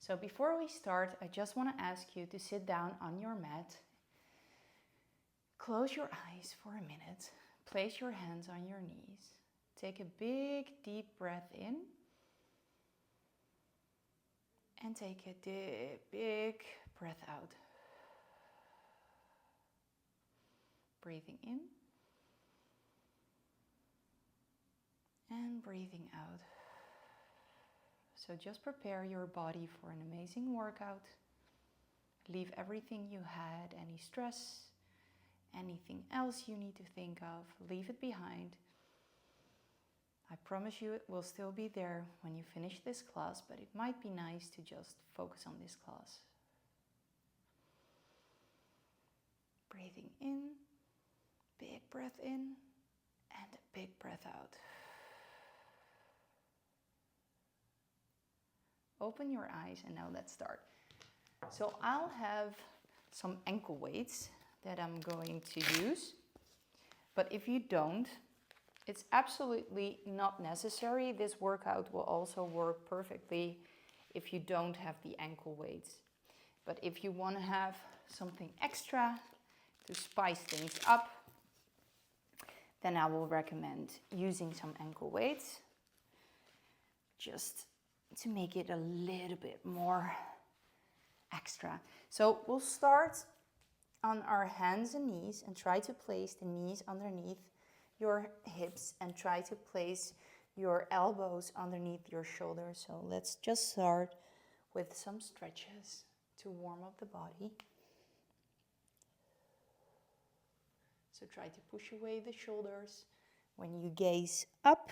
So before we start, I just want to ask you to sit down on your mat. Close your eyes for a minute. Place your hands on your knees. Take a big, deep breath in. And take a big breath out. Breathing in. And breathing out. So just prepare your body for an amazing workout. Leave everything you had, any stress, anything else you need to think of, leave it behind. I promise you it will still be there when you finish this class, but it might be nice to just focus on this class. Breathing in, big breath in, and a big breath out. Open your eyes and now let's start. So I'll have some ankle weights that I'm going to use, but if you don't, it's absolutely not necessary. This workout will also work perfectly if you don't have the ankle weights. But if you want to have something extra to spice things up, then I will recommend using some ankle weights just to make it a little bit more extra. So we'll start on our hands and knees and try to place the knees underneath your hips and try to place your elbows underneath your shoulders. So let's just start with some stretches to warm up the body. So try to push away the shoulders. When you gaze up,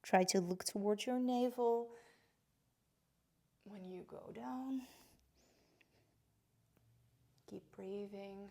try to look towards your navel. When you go down, keep breathing.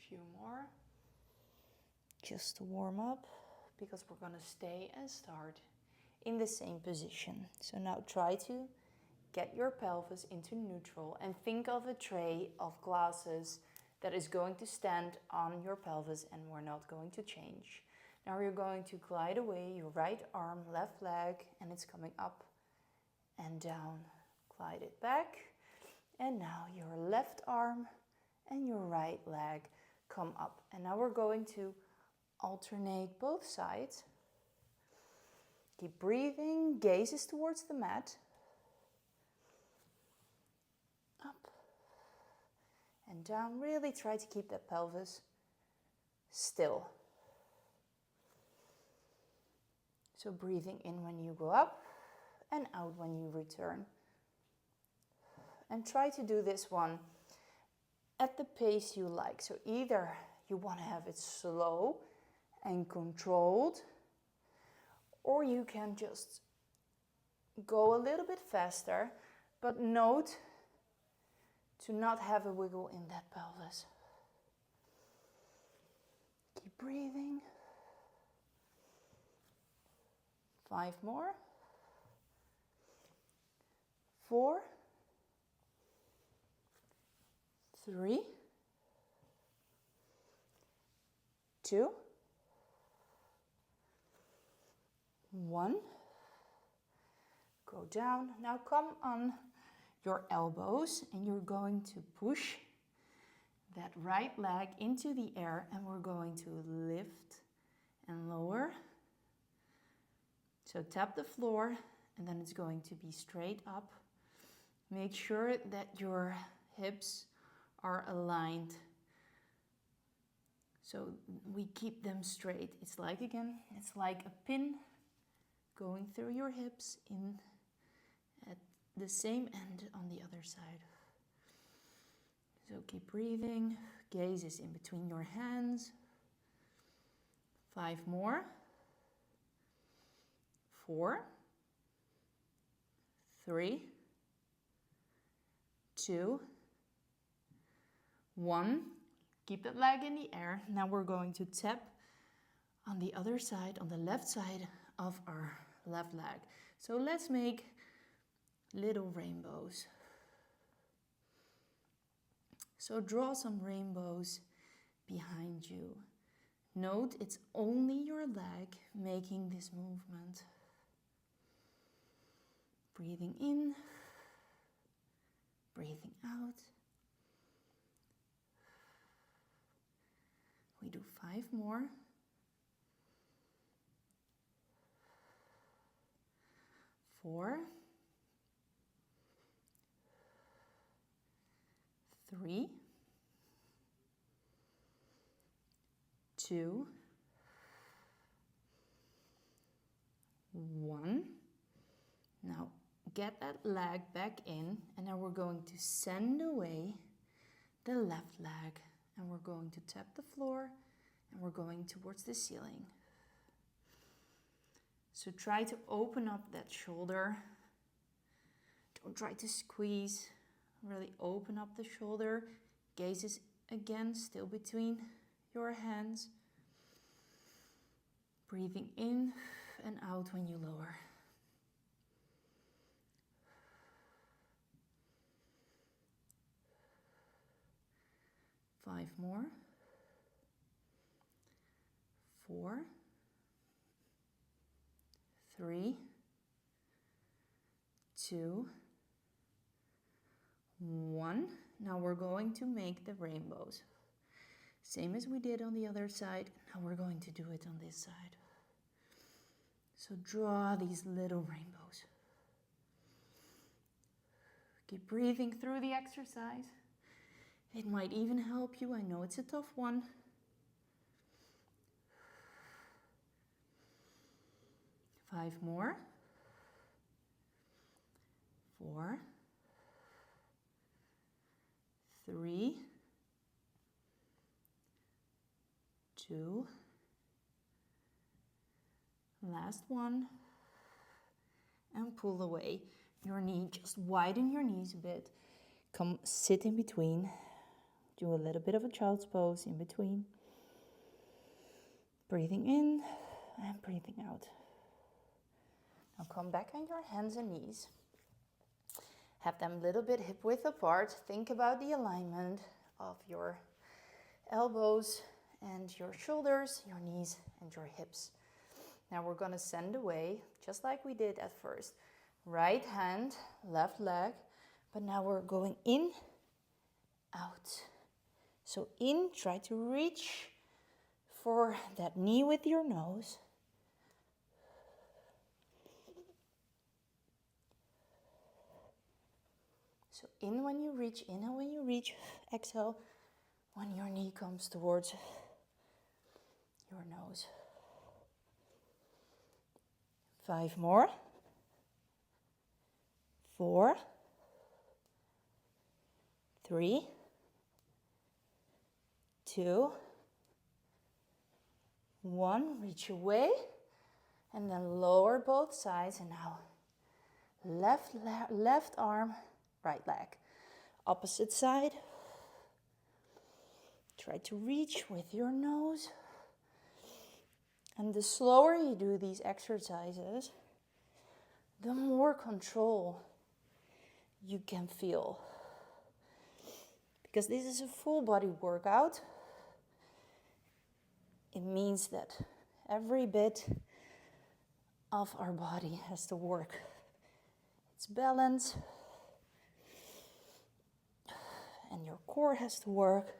Few more, just to warm up, because we're going to stay and start in the same position. So now try to get your pelvis into neutral and think of a tray of glasses that is going to stand on your pelvis and we're not going to change. Now you're going to glide away your right arm, left leg, and it's coming up and down. Glide it back, and now your left arm and your right leg come up. And now we're going to alternate both sides. Keep breathing, gazes towards the mat. Up and down. Really try to keep that pelvis still. So breathing in when you go up and out when you return. And try to do this one at the pace you like. So either you want to have it slow and controlled, or you can just go a little bit faster, but note to not have a wiggle in that pelvis. Keep breathing. 5 more. 4. 3, 2, 1. Go down. Now come on your elbows and you're going to push that right leg into the air and we're going to lift and lower. So tap the floor and then it's going to be straight up. Make sure that your hips are aligned, so we keep them straight. It's like, again, it's like a pin going through your hips in at the same end on the other side. So keep breathing. Gaze is in between your hands. 5 more. 4, 3, 2, 1. Keep that leg in the air. Now we're going to tap on the other side, on the left side of our left leg. So let's make little rainbows. So draw some rainbows behind you. Note it's only your leg making this movement. Breathing in, breathing out. We do 5 more. 4, 3, 2, 1. Now get that leg back in, and now we're going to send away the left leg, and we're going to tap the floor, and we're going towards the ceiling. So try to open up that shoulder. Don't try to squeeze. Really open up the shoulder. Gaze is again still between your hands. Breathing in and out when you lower. Five more. 4, 3, 2, 1. Now we're going to make the rainbows. Same as we did on the other side. Now we're going to do it on this side. So draw these little rainbows. Keep breathing through the exercise. It might even help you. I know it's a tough one. 5 more. 4, 3, 2, last one, and pull away your knee. Just widen your knees a bit. Come sit in between. Do a little bit of a child's pose in between. Breathing in and breathing out. Now come back on your hands and knees. Have them a little bit hip width apart. Think about the alignment of your elbows and your shoulders, your knees and your hips. Now we're going to send away, just like we did at first. Right hand, left leg, but now we're going in, out. So in, try to reach for that knee with your nose. So in when you reach, inhale when you reach, exhale when your knee comes towards your nose. 5 more. 4, 3, 2, 1. Reach away and then lower both sides, and now left arm, right leg. Opposite side. Try to reach with your nose. And the slower you do these exercises, the more control you can feel. Because this is a full body workout. It means that every bit of our body has to work its balance. And your core has to work.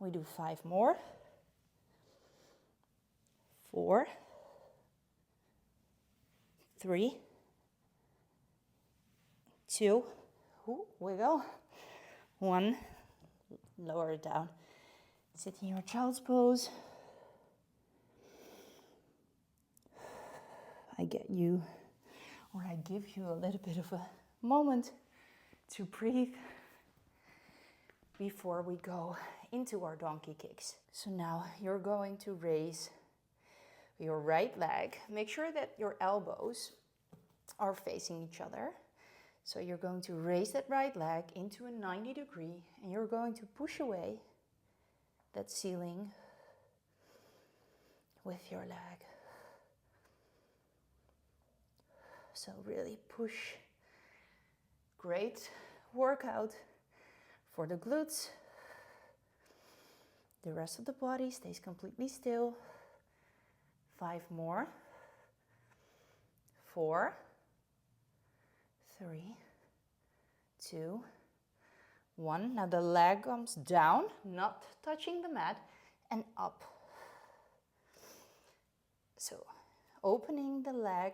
We do 5 more. 4, 3, 2, wiggle, 1, lower it down. Sit in your child's pose. I get you, or I give you a little bit of a moment to breathe before we go into our donkey kicks. So now you're going to raise your right leg. Make sure that your elbows are facing each other. So you're going to raise that right leg into a 90 degree, and you're going to push away that ceiling with your leg. So really push. Great workout for the glutes, The rest of the body stays completely still. 5 more. 4, 3, 2, 1. Now the leg comes down, not touching the mat, and up. So opening the leg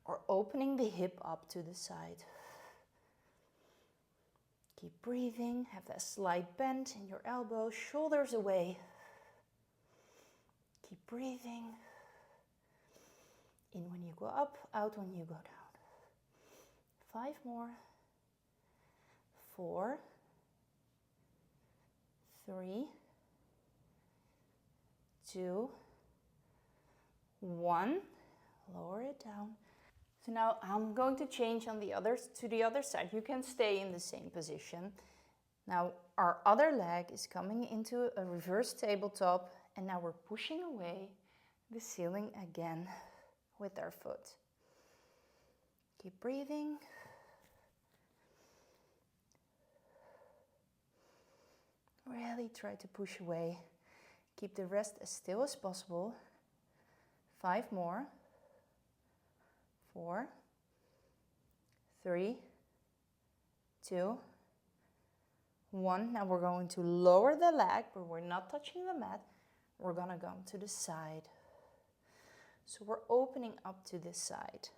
or opening the hip up to the side. Keep breathing. Have that slight bend in your elbows, shoulders away. Keep breathing. In when you go up, out when you go down. 5 more. 4, 3, 2, 1. Lower it down. So now I'm going to change on the other side. You can stay in the same position. Now our other leg is coming into a reverse tabletop, and now we're pushing away the ceiling again with our foot. Keep breathing. Really try to push away. Keep the rest as still as possible. 5 more. 4, 3, 2, 1. Now we're going to lower the leg, but we're not touching the mat. We're gonna go to the side. So we're opening up to this side.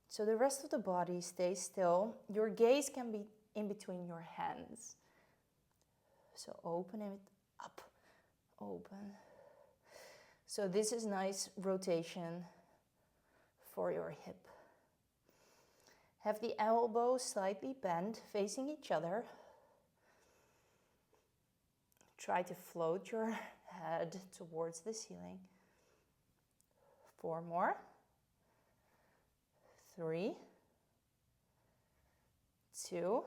So the rest of the body stays still. Your gaze can be in between your hands. So open it up, open. So this is nice rotation for your hip. Have the elbows slightly bent, facing each other. Try to float your head towards the ceiling. 4 more. 3, 2,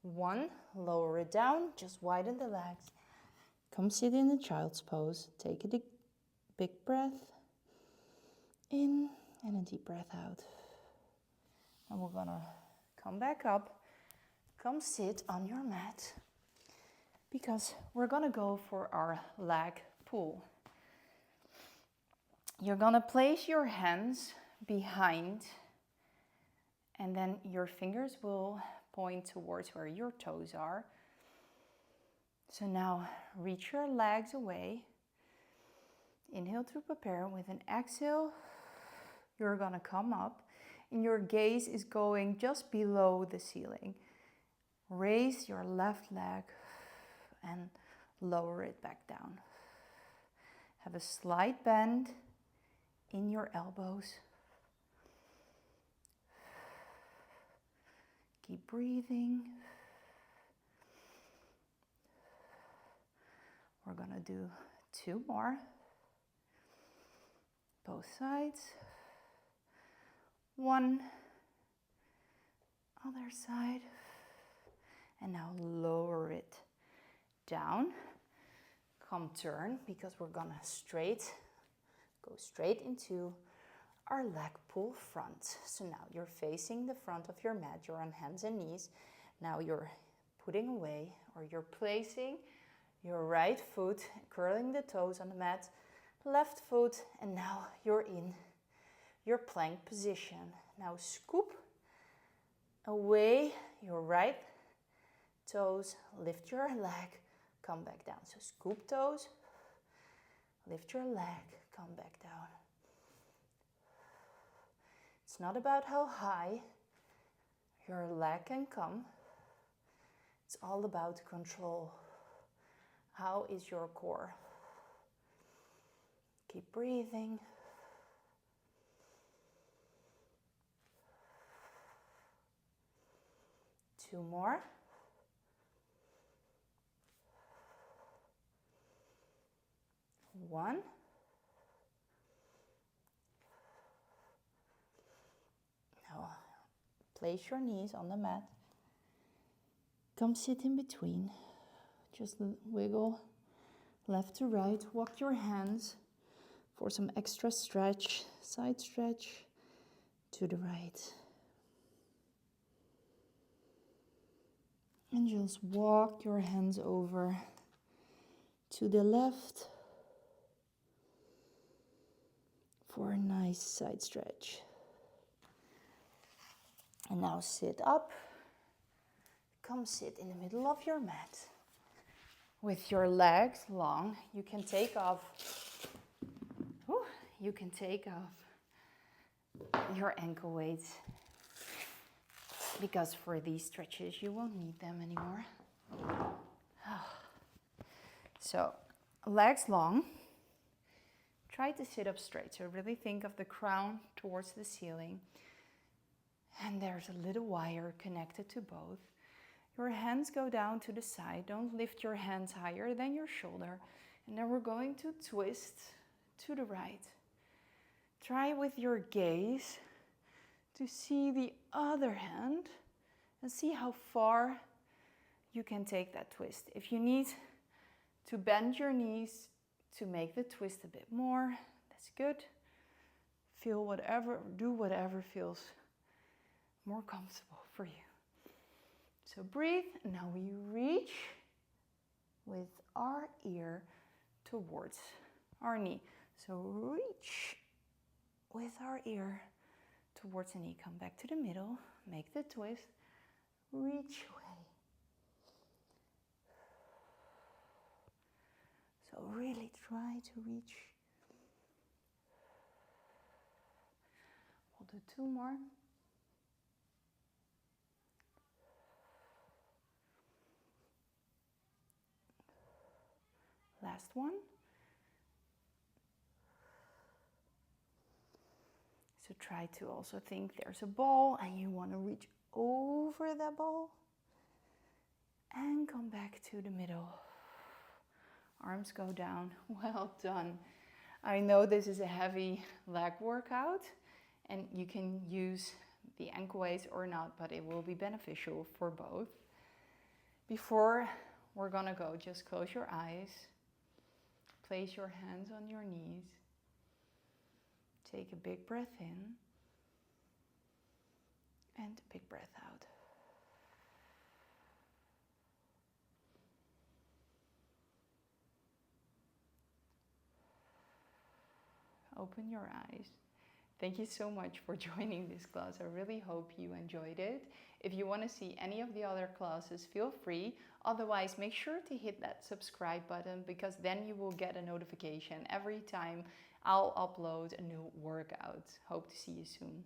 1. Lower it down, just widen the legs. Come sit in the child's pose. Take a big breath in and a deep breath out. And we're gonna come back up, come sit on your mat, because we're gonna go for our leg pull. You're gonna place your hands behind, and then your fingers will point towards where your toes are. So now reach your legs away. Inhale to prepare. With an exhale, you're gonna come up, and your gaze is going just below the ceiling. Raise your left leg and lower it back down. Have a slight bend in your elbows. Keep breathing. We're gonna do 2 more. Both sides. 1. Other side. And now lower it down. Come turn, because we're gonna go straight into our leg pull front. So now you're facing the front of your mat. You're on hands and knees. Now you're putting away, or you're placing your right foot, curling the toes on the mat, left foot, and now you're in your plank position. Now scoop away your right toes, lift your leg, come back down. So scoop toes, lift your leg, come back down. It's not about how high your leg can come. It's all about control. How is your core? Keep breathing. Two more. One. Now, place your knees on the mat. Come sit in between. Just wiggle left to right. Walk your hands for some extra stretch, side stretch to the right. And just walk your hands over to the left for a nice side stretch. And now sit up. Come sit in the middle of your mat. With your legs long, you can take off your ankle weights, because for these stretches you won't need them anymore. So legs long. Try to sit up straight, so really think of the crown towards the ceiling. And there's a little wire connected to both. Your hands go down to the side. Don't lift your hands higher than your shoulder. And then we're going to twist to the right. Try with your gaze to see the other hand and see how far you can take that twist. If you need to bend your knees to make the twist a bit more, that's good. Feel whatever, do whatever feels more comfortable for you. So breathe, and now we reach with our ear towards our knee. So reach with our ear towards the knee. Come back to the middle, make the twist, reach away. So really try to reach. We'll do 2 more. Last one. So try to also think there's a ball and you want to reach over that ball and come back to the middle. Arms go down. Well done. I know this is a heavy leg workout and you can use the ankle weights or not, but it will be beneficial for both. Before we're gonna go, just close your eyes. Place your hands on your knees. Take a big breath in and a big breath out. Open your eyes. Thank you so much for joining this class. I really hope you enjoyed it. If you want to see any of the other classes, feel free. Otherwise, make sure to hit that subscribe button, because then you will get a notification every time I'll upload a new workout. Hope to see you soon.